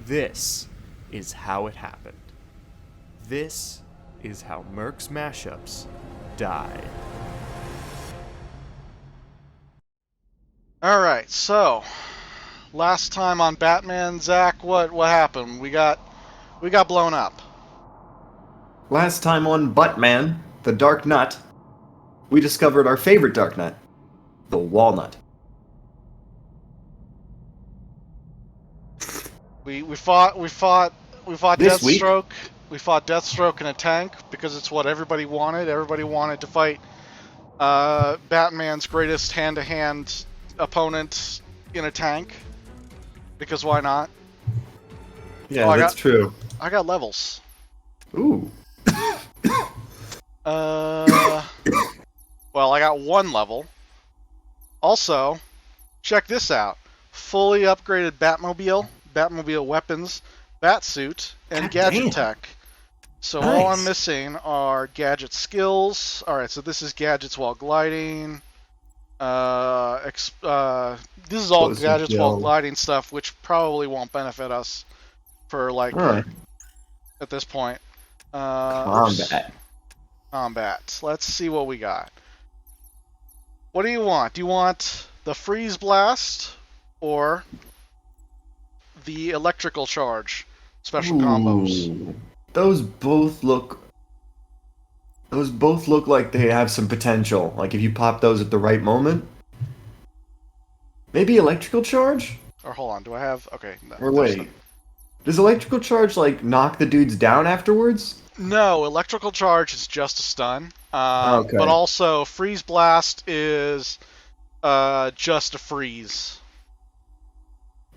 This is how it happened. This is how Merc's mashups died. Alright, so last time on Batman, Zach, what happened? We got blown up. Last time on Buttman, the Dark Nut, we discovered our favorite Dark Nut, the Walnut. We fought This week? Deathstroke. We fought Deathstroke in a tank because it's what everybody wanted. Everybody wanted to fight Batman's greatest hand-to-hand opponent in a tank. Because why not? Yeah, that's true. I got levels. Ooh. Well, I got 1 level. Also, check this out. Fully upgraded Batmobile weapons, Batsuit, and Gadget Tech. So all I'm missing are Gadget skills. Alright, so this is Gadgets while gliding. This is all Gadgets while gliding stuff, which probably won't benefit us for, like, at this point. Combat. Let's see what we got. What do you want? Do you want the Freeze Blast or the Electrical Charge special combos? Those both look like they have some potential. Like if you pop those at the right moment. Maybe Electrical Charge? Or hold on, do I have... Okay. No, or wait. Does Electrical Charge, like, knock the dudes down afterwards? No, Electrical Charge is just a stun. Okay. But also, Freeze Blast is just a freeze.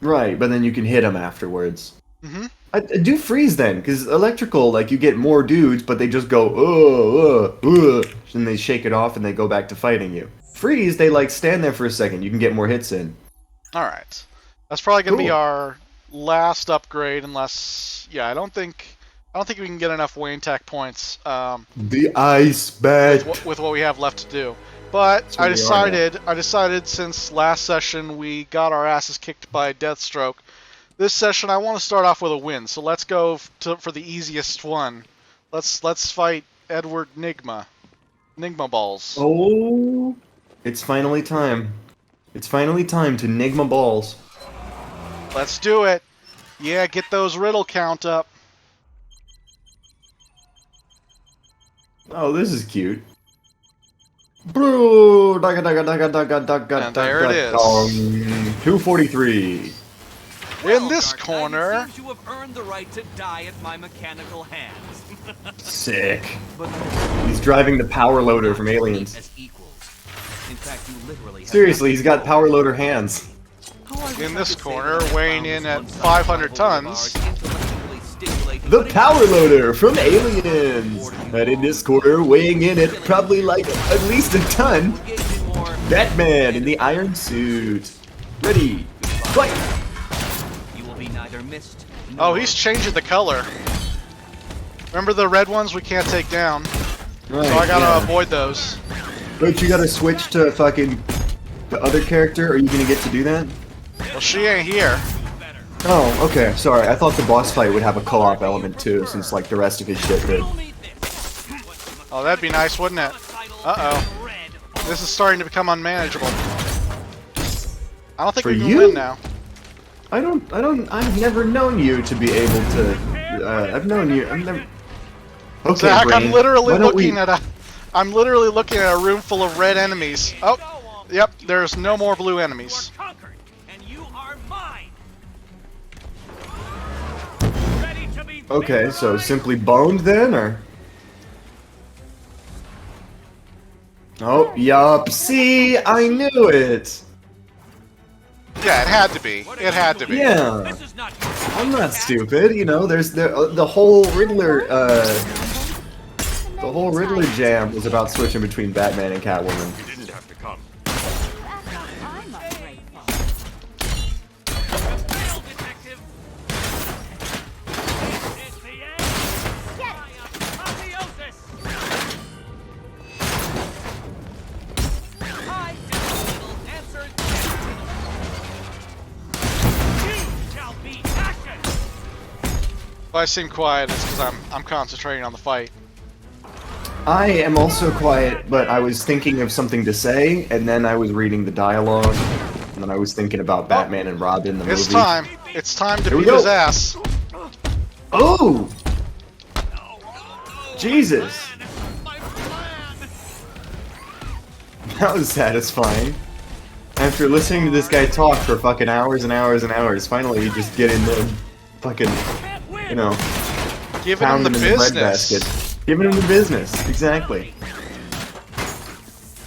Right, but then you can hit them afterwards. Mm-hmm. I do freeze then, because electrical, like, you get more dudes, but they just go, and they shake it off and they go back to fighting you. Freeze, they, like, stand there for a second. You can get more hits in. Alright. That's probably going to be our last upgrade, unless... Yeah, I don't think we can get enough Wayne Tech points. The Ice Bat! With what we have left to do. But I decided since last session we got our asses kicked by Deathstroke, this session I want to start off with a win. So let's go for the easiest one. Let's fight Edward Nigma. Nigma balls. Oh, it's finally time. It's finally time to Nigma balls. Let's do it. Yeah, get those riddle count up. Oh, this is cute. Bro, and there it is. 243. In this corner. Seems you have earned the right to die at my mechanical hands. Sick. He's driving the power loader from Aliens. In fact, you literally seriously, he's got power loader hands. In this corner, weighing in at 500 tons. The power loader from Aliens. And in this corner, weighing in at probably like at least a ton. Batman in the iron suit. Ready, fight. You will be neither missed. Oh, he's changing the color. Remember the red ones we can't take down. Right, so I gotta avoid those. But you gotta switch to fucking the other character. Are you gonna get to do that? Well, she ain't here. Oh, okay. Sorry, I thought the boss fight would have a co-op element too, since like the rest of his shit did. Oh, that'd be nice, wouldn't it? Uh-oh. This is starting to become unmanageable. I don't think we can win now. I've never known you to be able to, I've never... Okay, Zach, Brain, I'm literally looking at a room full of red enemies. Oh, yep, there's no more blue enemies. Okay, so simply boned then, or? Oh, yup. See, I knew it. Yeah, it had to be. It had to be. Yeah. I'm not stupid, you know. There's the whole Riddler. The whole Riddler jam was about switching between Batman and Catwoman. You didn't have to come. If I seem quiet, it's because I'm concentrating on the fight. I am also quiet, but I was thinking of something to say, and then I was reading the dialogue, and then I was thinking about Batman and Robin, the movie. It's time. It's time to Here we beat his go. ass. Oh! Jesus! That was satisfying. After listening to this guy talk for fucking hours and hours and hours, finally you just get in there and fucking, you know, Giving him pound the him in the bread business. basket. Giving him the business, exactly.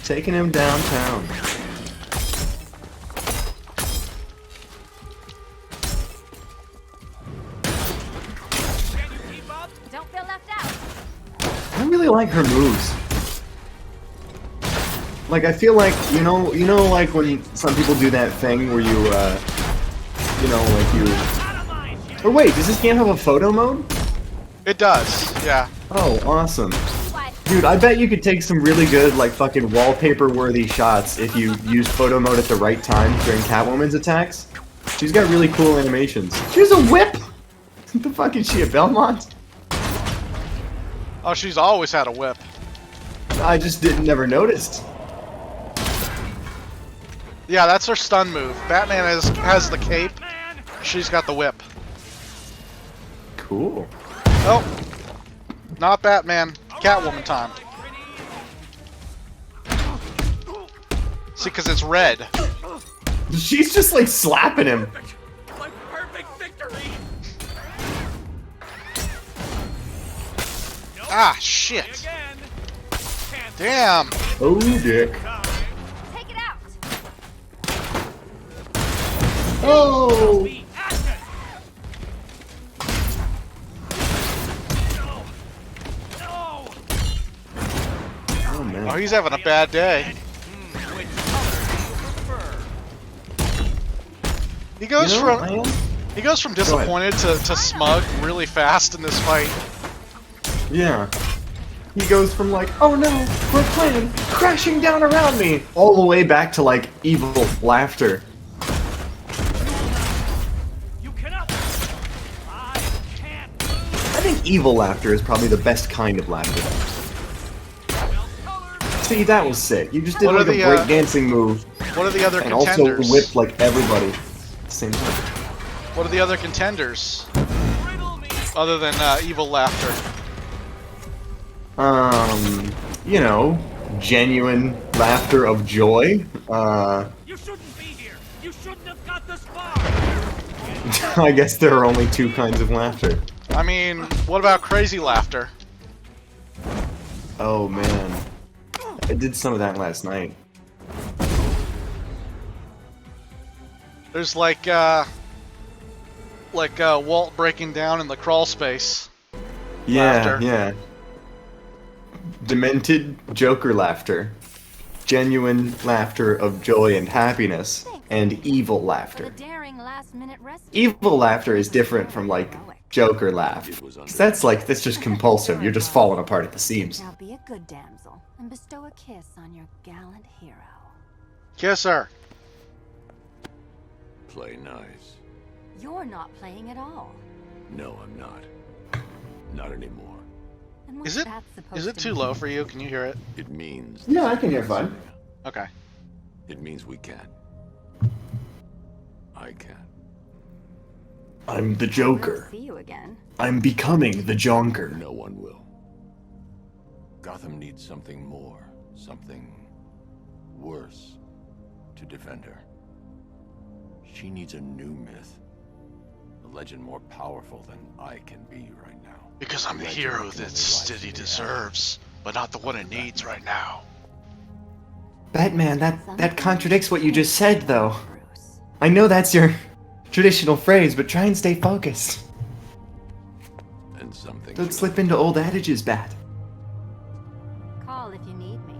Taking him downtown. Don't feel left out. I really like her moves. Like, I feel like, you know, like when some people do that thing where you, like you... Or wait, does this game have a photo mode? It does, yeah. Oh, awesome. What? Dude, I bet you could take some really good, like, fucking wallpaper-worthy shots if you use photo mode at the right time during Catwoman's attacks. She's got really cool animations. She has a whip! What the fuck is she, a Belmont? Oh, she's always had a whip. I just never noticed. Yeah, that's her stun move. Batman has the cape. She's got the whip. Cool. Oh, not Batman. Catwoman time. See, because it's red. She's just, like, slapping him. My perfect victory. Ah, shit. Again. Can't Damn. Oh, dick. Take it out. Oh! be action. No. No. Oh, man. Oh, he's having a bad day. Which color do you prefer? He goes You know, from he goes from disappointed to smug really fast in this fight. Yeah. He goes from like, oh no, we're playing, crashing down around me, all the way back to like evil laughter. You cannot. I can't. I think evil laughter is probably the best kind of laughter. See, that was sick. You just did What like are a the, breakdancing move What are the other and also contenders? whipped like everybody at the same time. What are the other contenders Riddle me. other than evil laughter? You know, genuine laughter of joy. You shouldn't be here. You shouldn't have got this far. I guess there are only two kinds of laughter. I mean, what about crazy laughter? Oh man. I did some of that last night. There's like Walt breaking down in the crawl space. Yeah, Laughter. yeah. Demented Joker laughter. Genuine laughter of joy and happiness. And evil For the laughter. daring last-minute rescue. Evil laughter is different from, like, Joker laugh. 'Cause that's just compulsive. You're just falling apart at the seams. Now be a good damsel and bestow a kiss on your gallant hero. Kiss her. Play nice. You're not playing at all. No, I'm not. Not anymore. And what's Is it that supposed is it to too mean? low for you? Can you hear it? It means. Yeah, I can hear fine. Okay. It means we can. I can. I'm the We'll Joker. see you again. I'm becoming the Jonker. No one will. Gotham needs something more, something worse to defend her. She needs a new myth. A legend more powerful than I can be right now. Because I'm the Legend hero that can that only city rise to deserves, but not the one it needs right now. Batman, that Something contradicts what you just said, though. Bruce. I know that's your traditional phrase, but try and stay focused. And something. Don't slip into old adages, Bat. Call if you need me.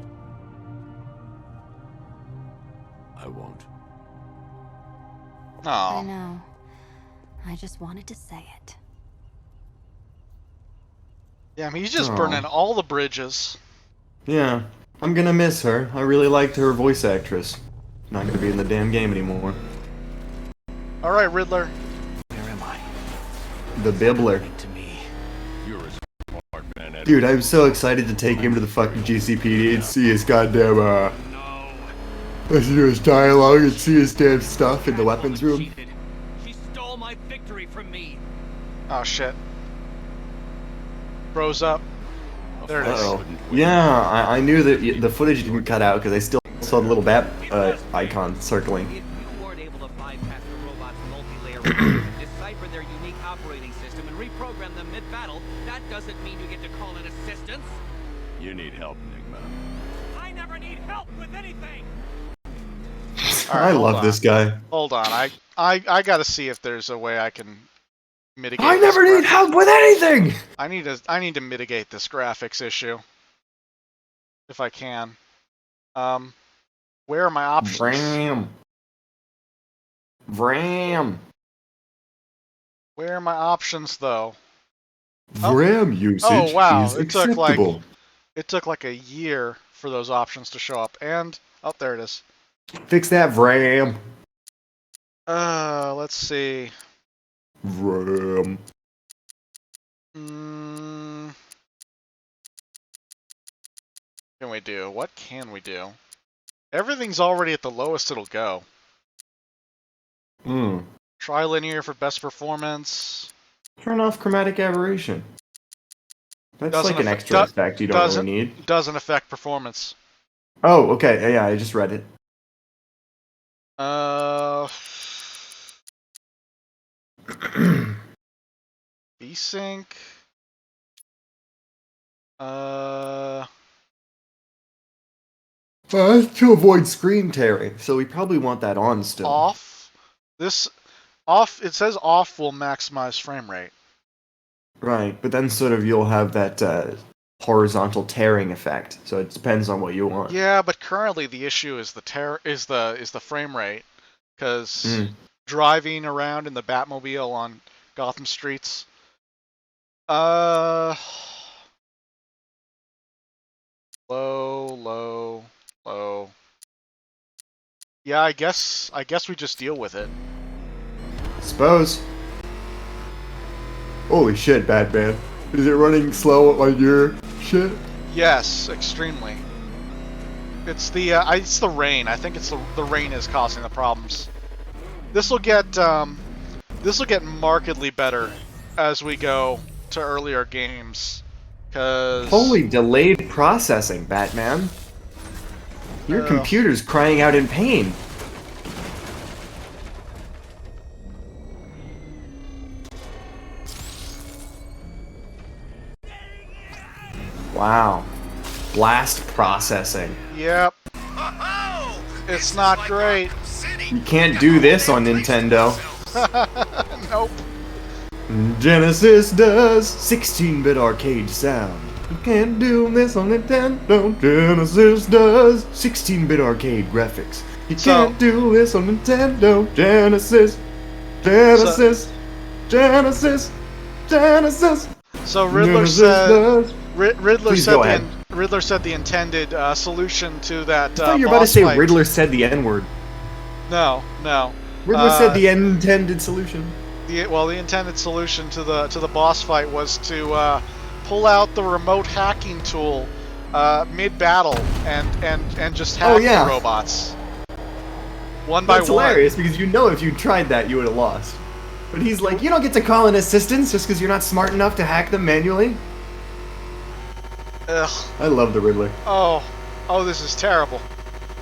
I won't. I Oh, know. I just wanted to say it. yeah. I mean, he's just Aw. burning all the bridges. Yeah, I'm gonna miss her. I really liked her voice actress. Not gonna be in the damn game anymore. All right, Riddler. Where am I? The Bibbler. To me. You're a smart man, Edward. Dude, I'm so excited to take him to the fucking GCPD and see his goddamn, listen to his dialogue and see his damn stuff in the weapons room. Cheated. She stole my victory from me. Oh shit. Froze up. There it is. Uh-oh. Yeah, I knew that the footage didn't cut out because I still saw the little bat icon circling. If you weren't able to bypass the robot's multi-layer and decipher their unique operating system and reprogram them mid-battle, that doesn't mean you get to call in assistance. You need help, Enigma. I never need help with anything. Alright, I hold love on. this guy. Hold on, I gotta see if there's a way I can mitigate. I this never need graphic- help with anything! I need to mitigate this graphics issue, if I can. Where are my options? Vram. Vram. Where are my options though? Vram usage Oh, wow, is it took, like- acceptable. It took like a year for those options to show up, and oh, there it is. Fix that, Vram. Let's see. Vram. Can we do? What can we do? Everything's already at the lowest it'll go. Hmm. Trilinear for best performance. Turn off chromatic aberration. That's Doesn't like an affe- extra do- effect you don't doesn't- really need. Doesn't affect performance. Oh, okay. Yeah, I just read it. VSync. To avoid screen tearing, so we probably want that on still. Off. This off. It says off will maximize frame rate. Right, but then sort of you'll have that horizontal tearing effect. So it depends on what you want. Yeah, but currently the issue is the frame rate, because Hmm. driving around in the Batmobile on Gotham streets. Low, low, low. Yeah, I guess we just deal with it. Suppose. Holy shit, Batman. Is it running slow on your shit? Yes, extremely. It's the rain. I think it's the rain is causing the problems. This will get markedly better as we go to earlier games, cause Holy delayed processing, Batman. Your computer's crying out in pain. Wow. Blast processing. Yep. It's not great. You can't do this on Nintendo. Nope. Genesis does 16-bit arcade sound. You can't do this on Nintendo. Genesis does 16-bit arcade graphics. You So- can't do this on Nintendo. Genesis. Genesis. Genesis. Genesis. So Riddler Genesis said does. Riddler Please said go the ahead. Riddler said the intended solution to that. I thought you were about to boss say fight. Riddler said the N-word. No. Riddler said the intended solution. The intended solution to the boss fight was to pull out the remote hacking tool mid battle and just hack yeah. the robots one by That's one. hilarious because you know if you tried that you would have lost. But he's like, you don't get to call in assistance just because you're not smart enough to hack them manually. Ugh. I love the Riddler. Oh, this is terrible.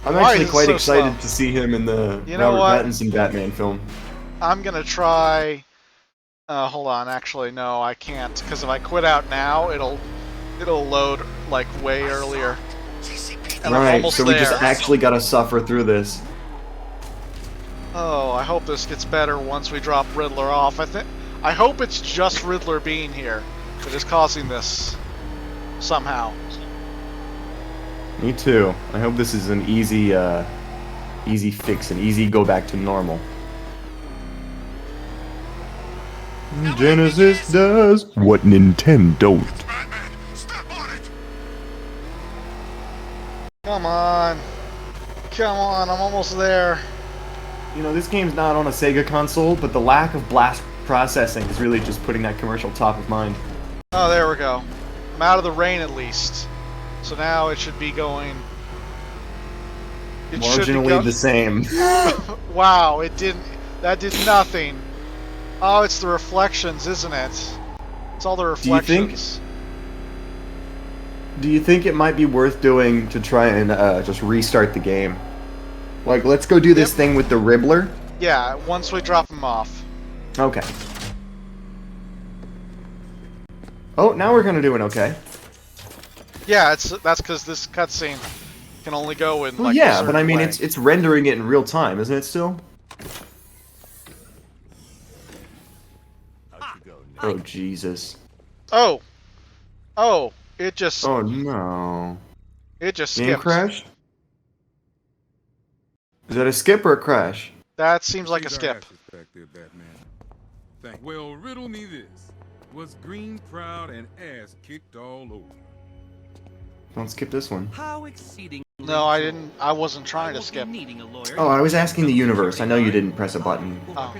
I'm Why actually is it quite so excited slow? to see him in the You know Robert what? Pattinson Batman film. I'm gonna try. Hold on. Actually, no, I can't. Because if I quit out now, it'll load like way earlier. And I'm Right, almost so we there. just actually gotta suffer through this. Oh, I hope this gets better once we drop Riddler off. I hope it's just Riddler being here that is causing this somehow. Me too. I hope this is an easy fix, an easy go back to normal. Genesis does what Nintendo don't. Come on, I'm almost there. You know, this game's not on a Sega console, but the lack of blast processing is really just putting that commercial top of mind. Oh, there we go. I'm out of the rain at least. So now it should be going... It should be Marginally the same. Wow, it didn't... That did nothing. Oh, it's the reflections, isn't it? It's all the reflections. Do you think it might be worth doing to try and just restart the game? Like, let's go do this thing with the Riddler? Yeah, once we drop him off. Okay. Oh, now we're gonna do it okay. Yeah, that's because this cutscene can only go in Well, like a yeah, but certain I mean, way. it's rendering it in real time, isn't it still? Oh, Jesus. Oh! Oh! It just... Oh, no. It just Game skipped. crashed? Is that a skip or a crash? That seems like a skip. Back there, Batman. Well, riddle me this. Was Green proud and ass kicked all over? Don't skip this one. How exceeding. No, I didn't. I wasn't trying to skip. Oh, I was asking the universe. I know you didn't press a button. Oh.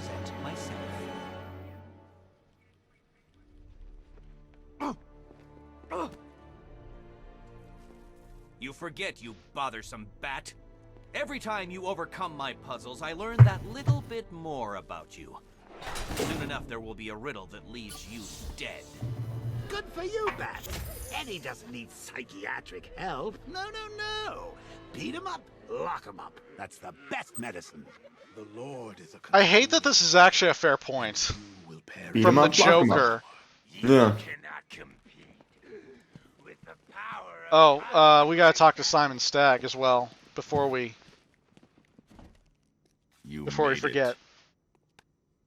You forget, you bothersome bat. Every time you overcome my puzzles, I learn that little bit more about you. Soon enough, there will be a riddle that leaves you dead. Good for you, Bat. Eddie doesn't need psychiatric help. No, no, no. Beat him up, lock him up. That's the best medicine. The Lord is a... I hate that this is actually a fair point. Beat From him the up, lock him up. Joker. Yeah. Cannot compete with the power of... Oh, we gotta talk to Simon Stagg as well before we forget.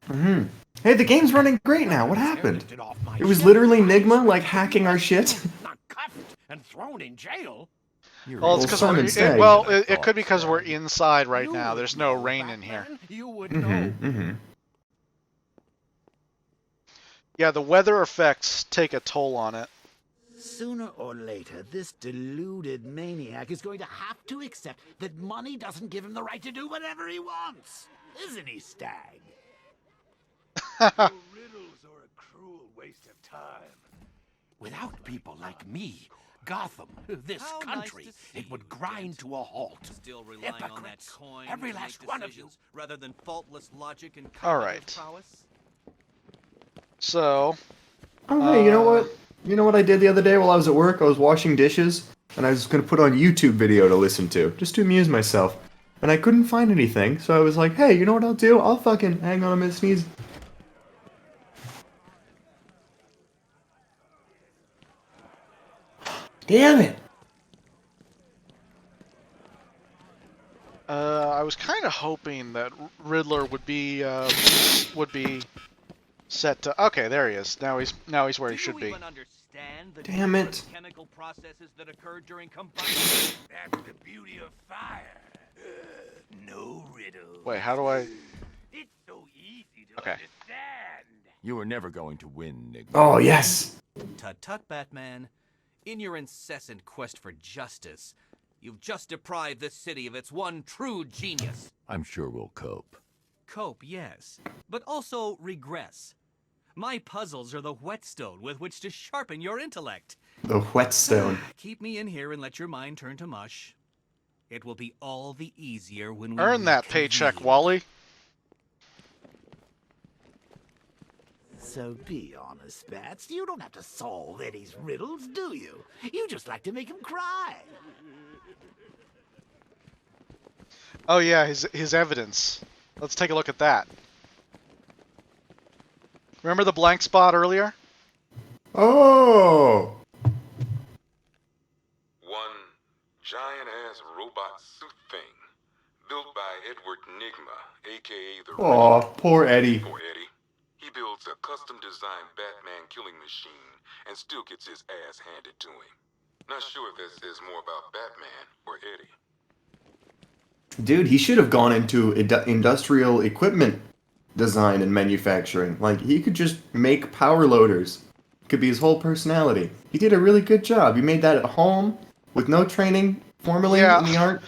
Mm-hmm. Hey, the game's running great now. What happened? It was literally Nigma, like, hacking our shit. Not cuffed and thrown in jail. Well, it's because Simon Stagg. it could be because we're inside right now. There's no rain in here. You would know. Yeah, the weather effects take a toll on it. Sooner or later, this deluded maniac is going to have to accept that money doesn't give him the right to do whatever he wants. Isn't he, Stag? Riddles are a cruel waste of time. Without people like me, Gotham, this How country, nice to see it would you, grind to a halt. Still relying on that Hypocrites, coin every to last make one of you. decisions rather than faultless logic and All cognitive right. prowess? So, Oh, hey, you know what? You know what I did the other day while I was at work? I was washing dishes, and I was going to put on YouTube video to listen to, just to amuse myself. And I couldn't find anything, so I was like, hey, you know what I'll do? I'll fucking... Hang on, I'm gonna sneeze. Damn it! I was kind of hoping that Riddler would be set to. Okay, there he is. Now he's where he should be. Damn it. Chemical processes that occur during combustion. That's the beauty of fire. No riddle. Wait, how do I? It's so easy to Okay. understand. You were never going to win, Nick. Oh, yes! Tut tut, Batman. In your incessant quest for justice, you've just deprived this city of its one true genius. I'm sure we'll cope. Cope, yes, but also regress. My puzzles are the whetstone with which to sharpen your intellect. The whetstone. Keep me in here and let your mind turn to mush. It will be all the easier when we Earn that paycheck, reconvene. Wally. So be honest, Bats. You don't have to solve Eddie's riddles, do you? You just like to make him cry. Oh yeah, his evidence. Let's take a look at that. Remember the blank spot earlier? Oh! One giant-ass robot suit thing, built by Edward Nigma, a.k.a. the Aw, poor Eddie. Poor Eddie. He builds a custom-designed Batman killing machine and still gets his ass handed to him. Not sure if this says more about Batman or Eddie. Dude, he should have gone into industrial equipment design and manufacturing. Like, he could just make power loaders. Could be his whole personality. He did a really good job. He made that at home with no training formally in the art.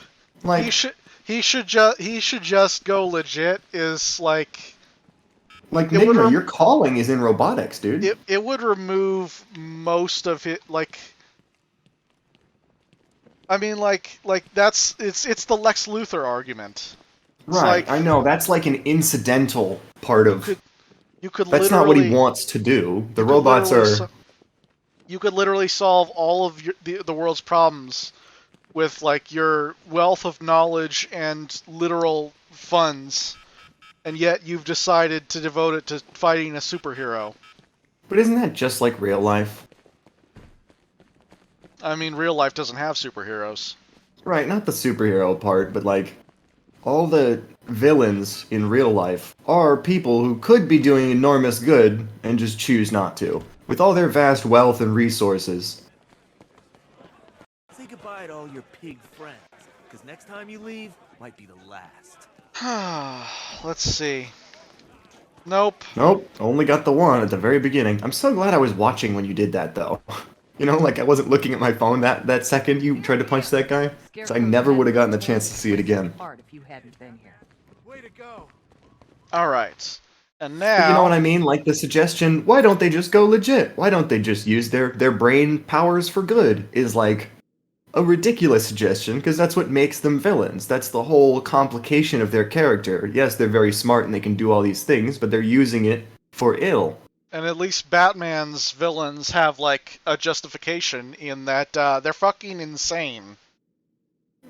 Like, He should just go legit. Is like Like, It would Nigma, your calling is in robotics, dude. it would remove most of it. Like, I mean, like that's it's the Lex Luthor argument. It's Right, like, I know. That's like an incidental part of... you could That's not what he wants to do. The robots are... You could literally solve all of the world's problems with, like, your wealth of knowledge and literal funds, and yet you've decided to devote it to fighting a superhero. But isn't that just like real life? I mean, real life doesn't have superheroes. Right, not the superhero part, but like... all the villains in real life are people who could be doing enormous good and just choose not to. With all their vast wealth and resources. Say goodbye to all your pig friends, because next time you leave might be the last. Let's see. Nope. Nope, only got the one at the very beginning. I'm so glad I was watching when you did that, though. You know, like I wasn't looking at my phone that second you tried to punch that guy. So I never would have gotten the chance to see it again. Way to go. Alright. And now... But you know what I mean? Like the suggestion, why don't they just go legit? Why don't they just use their brain powers for good? Is like a ridiculous suggestion, because that's what makes them villains. That's the whole complication of their character. Yes, they're very smart and they can do all these things, but they're using it for ill. And at least Batman's villains have, like, a justification in that they're fucking insane.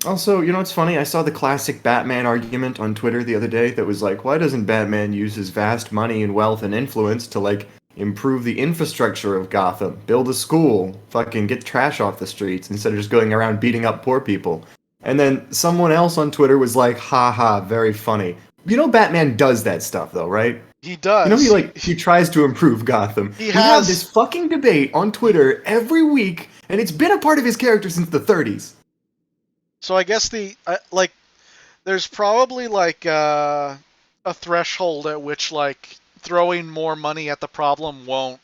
Also, you know what's funny? I saw the classic Batman argument on Twitter the other day that was like, why doesn't Batman use his vast money and wealth and influence to, like, improve the infrastructure of Gotham, build a school, fucking get trash off the streets instead of just going around beating up poor people? And then someone else on Twitter was like, haha, very funny. You know Batman does that stuff, though, right? He does. You know he tries to improve Gotham. We have this fucking debate on Twitter every week, and it's been a part of his character since the 30s. So I guess there's probably like a threshold at which like throwing more money at the problem won't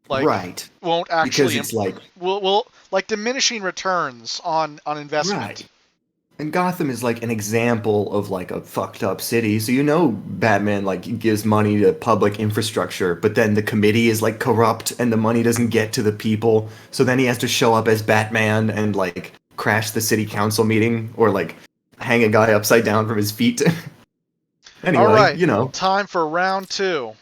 actually because it's will like diminishing returns on investment. Right. And Gotham is like an example of like a fucked up city. So you know Batman like gives money to public infrastructure, but then the committee is like corrupt and the money doesn't get to the people. So then he has to show up as Batman and like crash the city council meeting or like hang a guy upside down from his feet. Anyway, all right, you know. Time for round two.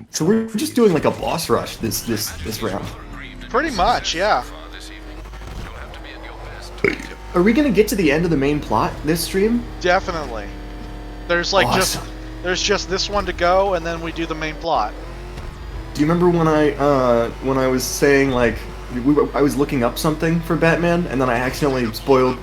So we're just doing like a boss rush this round. Pretty much, yeah. Are we gonna get to the end of the main plot this stream? Definitely. There's like Awesome. there's just this one to go, and then we do the main plot. Do you remember when I was saying like I was looking up something for Batman, and then I accidentally spoiled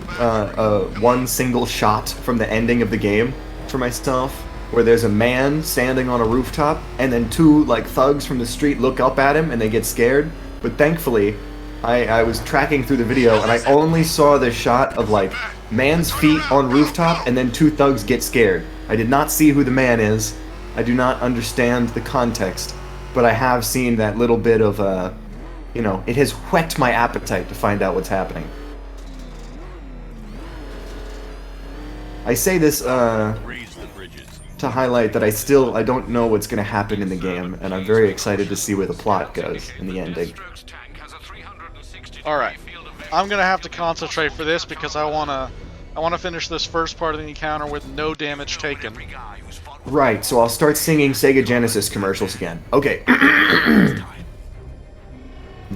one single shot from the ending of the game for myself, where there's a man standing on a rooftop, and then two like thugs from the street look up at him and they get scared. But thankfully, I was tracking through the video and I only saw the shot of like man's feet on rooftop and then two thugs get scared. I did not see who the man is. I do not understand the context, but I have seen that little bit of you know, it has whet my appetite to find out what's happening. I say this to highlight that I don't know what's going to happen in the game, and I'm very excited to see where the plot goes in the ending. Alright. I'm gonna have to concentrate for this because I wanna finish this first part of the encounter with no damage taken. Right, so I'll start singing Sega Genesis commercials again. Okay. I'm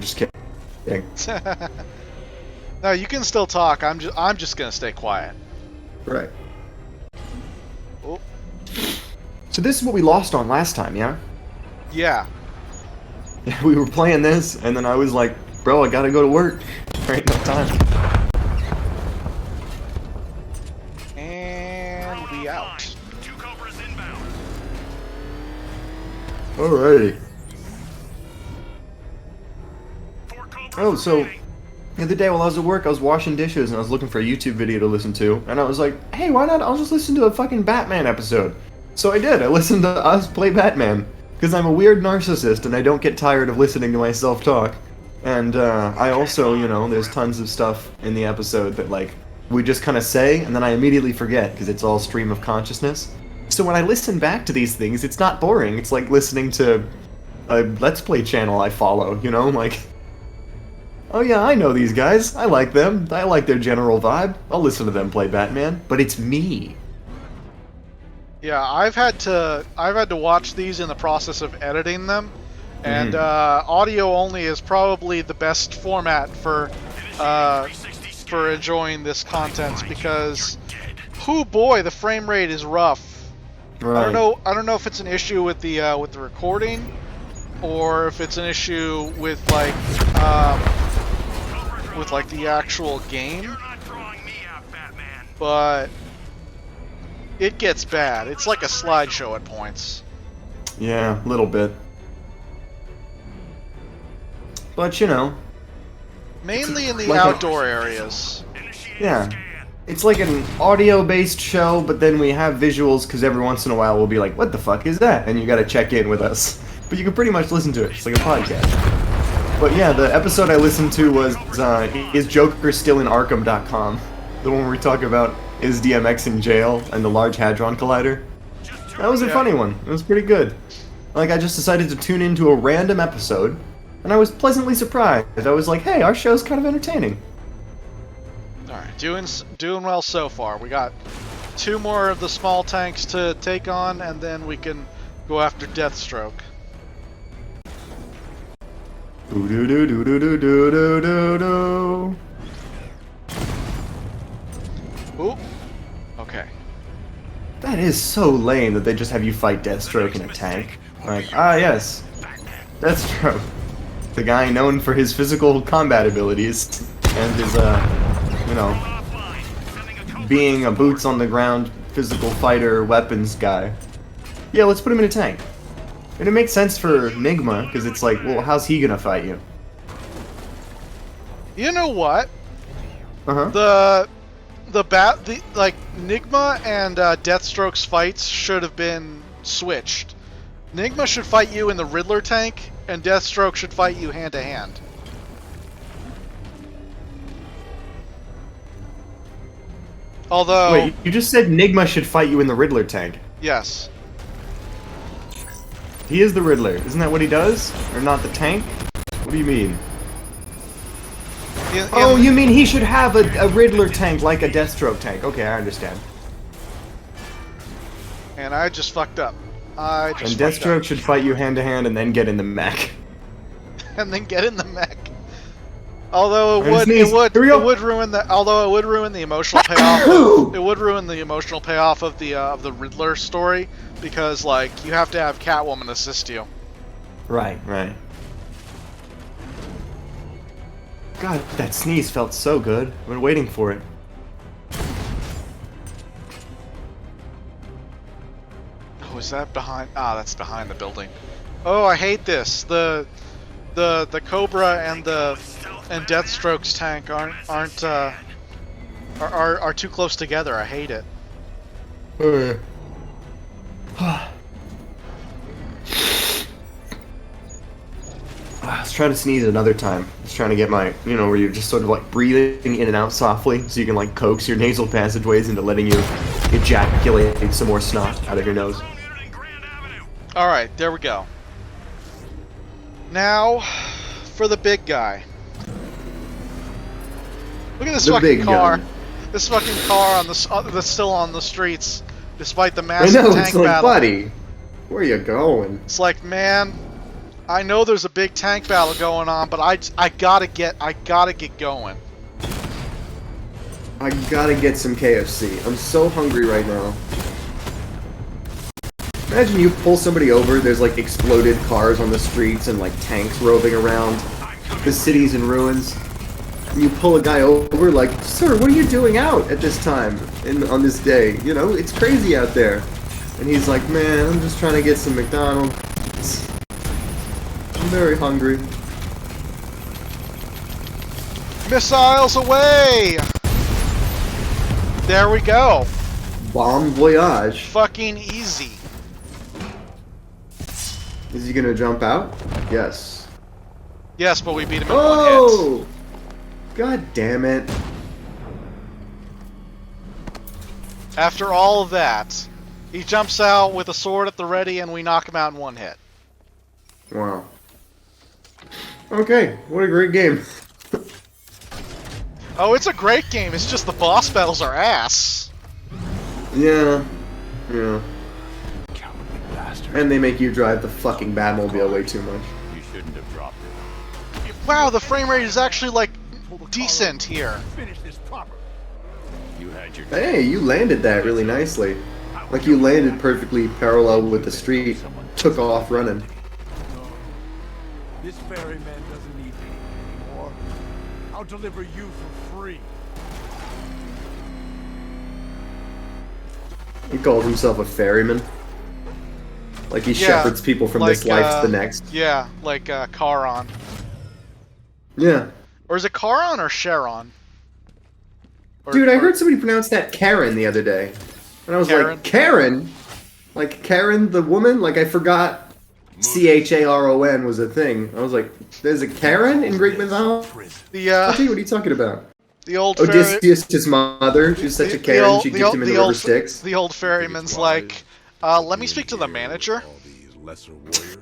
just kidding. No, you can still talk. I'm just gonna stay quiet. Right. Oh. So this is what we lost on last time, yeah? Yeah. We were playing this, and then I was like, bro, I gotta go to work. There ain't no time. And we out. Alrighty. Oh, so the other day while I was at work, I was washing dishes and I was looking for a YouTube video to listen to, and I was like, hey, why not? I'll just listen to a fucking Batman episode. So I did. I listened to us play Batman, because I'm a weird narcissist and I don't get tired of listening to myself talk. And I also, you know, there's tons of stuff in the episode that, like, we just kind of say, and then I immediately forget, because it's all stream of consciousness. So when I listen back to these things, it's not boring. It's like listening to a Let's Play channel I follow, you know? Like, oh yeah, I know these guys. I like them. I like their general vibe. I'll listen to them play Batman. But it's me. Yeah, I've had to watch these in the process of editing them, and audio only is probably the best format for enjoying this content because, oh boy, the frame rate is rough. Right. I don't know if it's an issue with the recording, or if it's an issue with like the actual game. But it gets bad. It's like a slideshow at points. Yeah, a little bit. But you know. Mainly in the like outdoor areas. Yeah. It's like an audio-based show, but then we have visuals because every once in a while we'll be like, what the fuck is that? And you gotta check in with us. But you can pretty much listen to it. It's like a podcast. But yeah, the episode I listened to was, Is Joker Still in Arkham.com? The one where we talk about, is DMX in jail and the Large Hadron Collider? That was a funny one. It was pretty good. Like, I just decided to tune into a random episode, and I was pleasantly surprised. I was like, hey, our show's kind of entertaining. Alright, doing well so far. We got 2 more of the small tanks to take on, and then we can go after Deathstroke. Do do do do do do do do do. Ooh. Okay. That is so lame that they just have you fight Deathstroke in a tank. Like, ah yes, Deathstroke. The guy known for his physical combat abilities and his, you know, being a boots-on-the-ground physical fighter weapons guy. Yeah, let's put him in a tank. And it makes sense for Nigma, because it's like, well, how's he gonna fight you? You know what? Uh-huh. Like Nigma and Deathstroke's fights should have been switched. Nigma should fight you in the Riddler tank, and Deathstroke should fight you hand to hand. Although, Wait, you just said Nigma should fight you in the Riddler tank. yes, He is the Riddler. Isn't that what he does? Or not the tank? What do you mean? Oh, you mean he should have a Riddler tank like a Deathstroke tank. Okay, I understand. And I just fucked up. And Deathstroke should fight you hand to hand and then get in the mech. And then get in the mech. Although it would ruin the emotional payoff. It would ruin the emotional payoff of the Riddler story because like you have to have Catwoman assist you. Right, right. God, that sneeze felt so good. I've been waiting for it. Oh, is that behind? Ah, that's behind the building. Oh, I hate this. The Cobra and Deathstroke's tank are too close together. I hate it. I was trying to sneeze another time. I was trying to get my, you know, where you're just sort of like breathing in and out softly so you can like coax your nasal passageways into letting you ejaculate some more snot out of your nose. Alright, there we go. Now, for the big guy. Look at this fucking car. This fucking car that's still on the streets, despite the massive tank battle. I know, it's like, buddy, where are you going? It's like, man, I know there's a big tank battle going on, but I gotta get going. I gotta get some KFC. I'm so hungry right now. Imagine you pull somebody over, there's like exploded cars on the streets and like tanks roving around. The city's in ruins. And you pull a guy over like, sir, what are you doing out at this time on this day? You know, it's crazy out there. And he's like, man, I'm just trying to get some McDonald's. I'm very hungry. Missiles away! There we go. Bon voyage. Fucking easy. Is he gonna jump out? Yes. Yes, but we beat him in one hit. God damn it. After all of that, He jumps out with a sword at the ready, and we knock him out in one hit. Wow. Okay, what a great game. Oh, it's a great game. It's just the boss battles are ass. Yeah. Yeah. Cowardly bastard. And they make you drive the fucking Batmobile way too much. You shouldn't have dropped it. Wow, the frame rate is actually, like, decent here. Finish this proper. You had your Hey, you landed that really nicely. Like you landed perfectly parallel with the street. Took off running. This ferryman doesn't need me anymore. I'll deliver you for free. He called himself a ferryman. Like he Yeah, shepherds people from this life to the next. Yeah, like Charon. Yeah. Or is it Charon or Charon? Or, Dude, I heard somebody pronounce that Karen the other day. And I was Karen? like, Karen? Like Karen the woman? Like I forgot Charon was a thing. I was like, there's a Karen in Greek mythology? The What are you talking about? the old Odysseus, his mother, she's such a Karen, she dipped him in the river Styx. The old ferryman's like, let me speak to the manager. All these lesser warriors.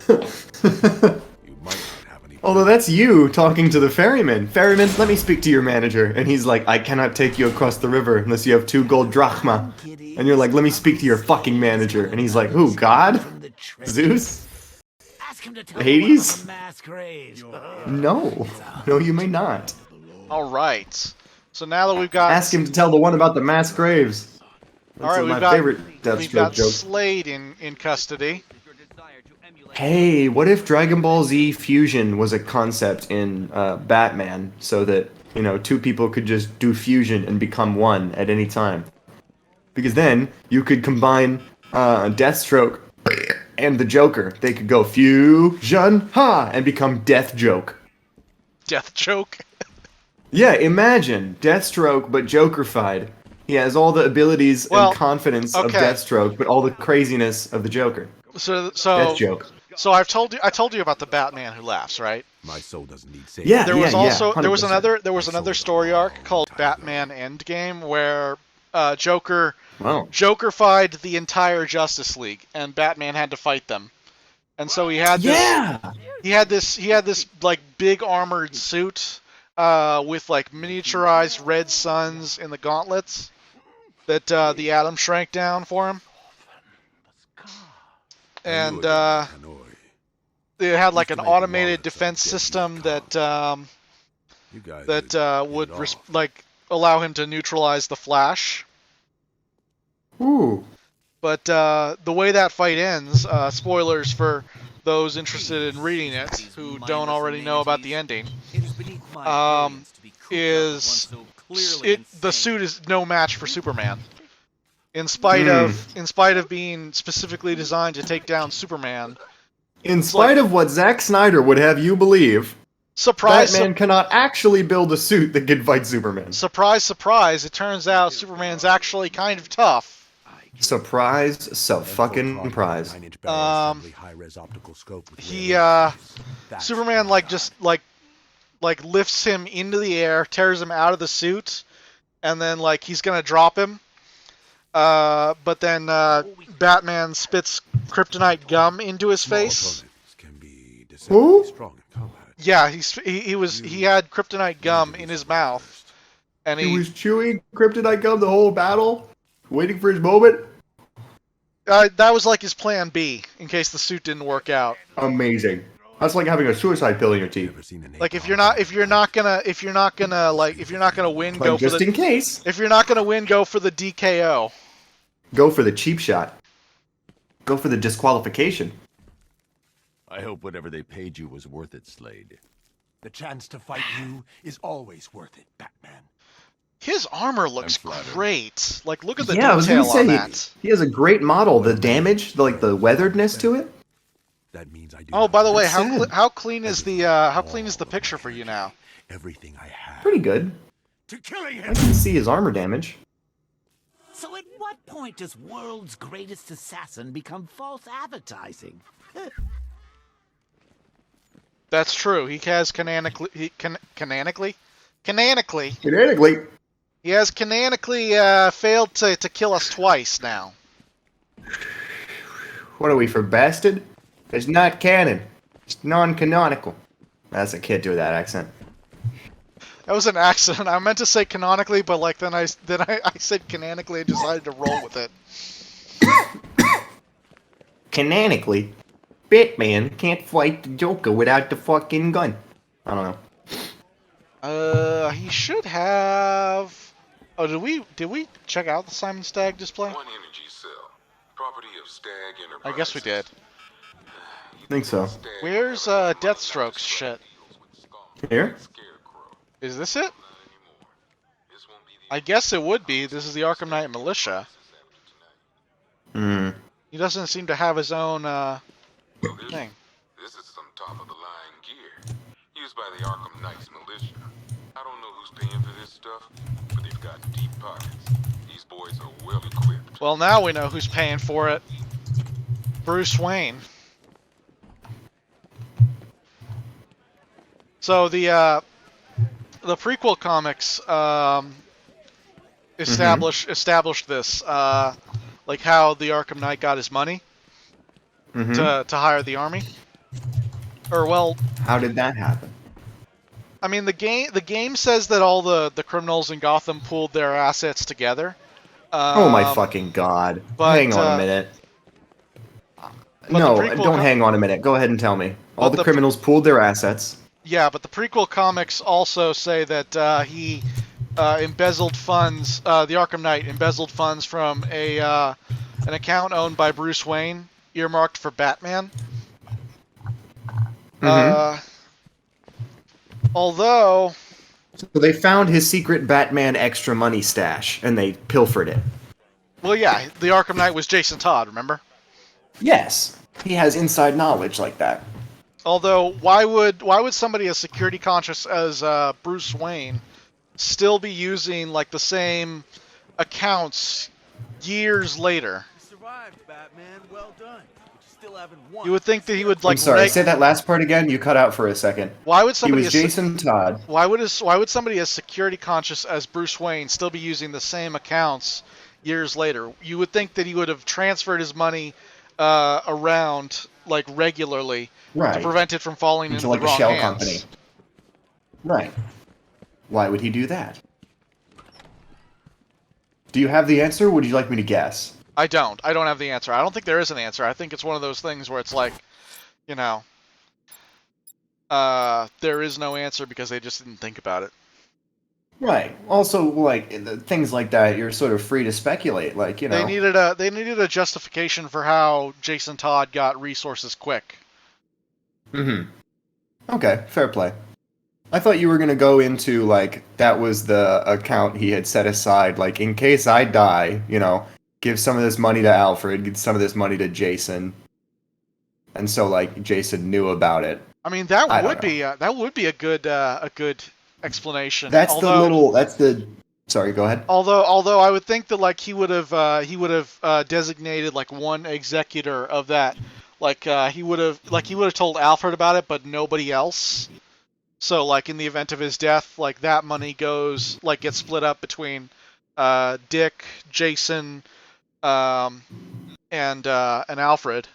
You might not have any. Although that's you talking to the ferryman. Ferryman, let me speak to your manager. And he's like, I cannot take you across the river unless you have 2 gold drachma. And you're like, let me speak to your fucking manager. And he's like, who, God? Zeus? Ask him to tell Hades? mass graves. No. No, you may not. All right. So now that we've got Ask him to tell the one about the mass graves. That's all right, my we've got favorite we've Deathstroke got joke. Slade in custody. Hey, what if Dragon Ball Z fusion was a concept in Batman, so that, you know, 2 people could just do fusion and become one at any time? Because then you could combine Deathstroke and the Joker. They could go fusion ha and become Death Joke. Death choke. Yeah, imagine Deathstroke but Jokerfied. He has all the abilities Well, and confidence of okay. Deathstroke, but all the craziness of the Joker. So Death Joke. So I told you about the Batman who laughs, right? My soul doesn't need saving. Yeah, There was yeah, also yeah, there was 100%. another story arc called Batman Endgame where Joker Wow. Jokerfied the entire Justice League and Batman had to fight them. And so he had this like big armored suit with like miniaturized red suns in the gauntlets that the Atom shrank down for him. And it had like an automated defense system that would like allow him to neutralize the Flash. Ooh. But the way that fight ends, spoilers for those interested in reading it who don't already know about the ending, is the suit is no match for Superman. In spite of being specifically designed to take down Superman. In spite of what Zack Snyder would have you believe, Batman cannot actually build a suit that can fight Superman. Surprise, surprise, it turns out Superman's actually kind of tough. Surprise, so fucking prize. Superman like lifts him into the air, tears him out of the suit, and then like he's gonna drop him. But then Batman spits kryptonite gum into his face. Who? Yeah, he had kryptonite gum in his mouth, and he was chewing kryptonite gum the whole battle, waiting for his moment. That was like his plan B in case the suit didn't work out. Amazing. That's like having a suicide pill in your teeth. Like if you're not gonna win, Like go just for the in case. If you're not gonna win, go for the DKO. Go for the cheap shot. Go for the disqualification. I hope whatever they paid you was worth it, Slade. The chance to fight you is always worth it, Batman. His armor looks great. Like look at the I was gonna detail say, on that. he has a great model. The damage, like the weatheredness to it. That means I do. Oh, by the way, That's how clean is the picture for you now? Everything I have. Pretty good. To killing I him. can see his armor damage. So at what point does world's greatest assassin become false advertising? That's true. He has canonically Canonically. he has canonically failed to kill us twice now. What are we for bastard? It's not canon. It's non-canonical. That's a kid do that accent. That was an accident. I meant to say canonically, but like then I said canonically and decided to roll with it. Canonically, Batman can't fight the Joker without the fucking gun. I don't know. He should have. Oh, did we check out the Simon Stagg display? One energy cell, property of Stag Enterprises. I guess we did. I think so. Where's Deathstroke's shit? Here? Is this it? I guess it would be. This is the Arkham Knight Militia. Hmm. He doesn't seem to have his own thing. This is some top-of-the-line gear, used by the Arkham Knights militia. I don't know who's paying for this stuff, but they've got deep pockets. These boys are well equipped. Well, now we know who's paying for it. Bruce Wayne. So the prequel comics established this, like how the Arkham Knight got his money to hire the army. Or well, How did that happen? I mean the game says that all the criminals in Gotham pooled their assets together. Oh my fucking god. but, Hang on a minute. No, don't hang on a minute. Go ahead and tell me. All the criminals pooled their assets. Yeah, but the prequel comics also say that he embezzled funds. The Arkham Knight embezzled funds from an account owned by Bruce Wayne, earmarked for Batman. Although, So they found his secret Batman extra money stash, and they pilfered it. well, yeah, the Arkham Knight was Jason Todd. Remember? Yes, he has inside knowledge like that. Although, why would somebody as security conscious as Bruce Wayne still be using like the same accounts years later? You survived, Batman. Well done. But you still haven't won. You would think that he would like. I'm sorry, say that last part again. You cut out for a second. Why would He somebody? was Jason Todd. Why would somebody as security conscious as Bruce Wayne still be using the same accounts years later? You would think that he would have transferred his money around like regularly to prevent it from falling into like the wrong a shell hands. company. Right. Why would he do that? Do you have the answer, or would you like me to guess? I don't have the answer. I don't think there is an answer. I think it's one of those things where it's like, you know, there is no answer because they just didn't think about it. Right. Also, like things like that, you're sort of free to speculate. Like, you know, They needed a justification for how Jason Todd got resources quick. Okay, fair play. I thought you were gonna go into like that was the account he had set aside, like in case I die, you know, give some of this money to Alfred, give some of this money to Jason, and so like Jason knew about it. I mean, that would be a good explanation. That's Sorry, go ahead. Although I would think that like he would have designated like one executor of that, like he would have told Alfred about it, but nobody else. So like in the event of his death, like that money gets split up between Dick, Jason, and Alfred.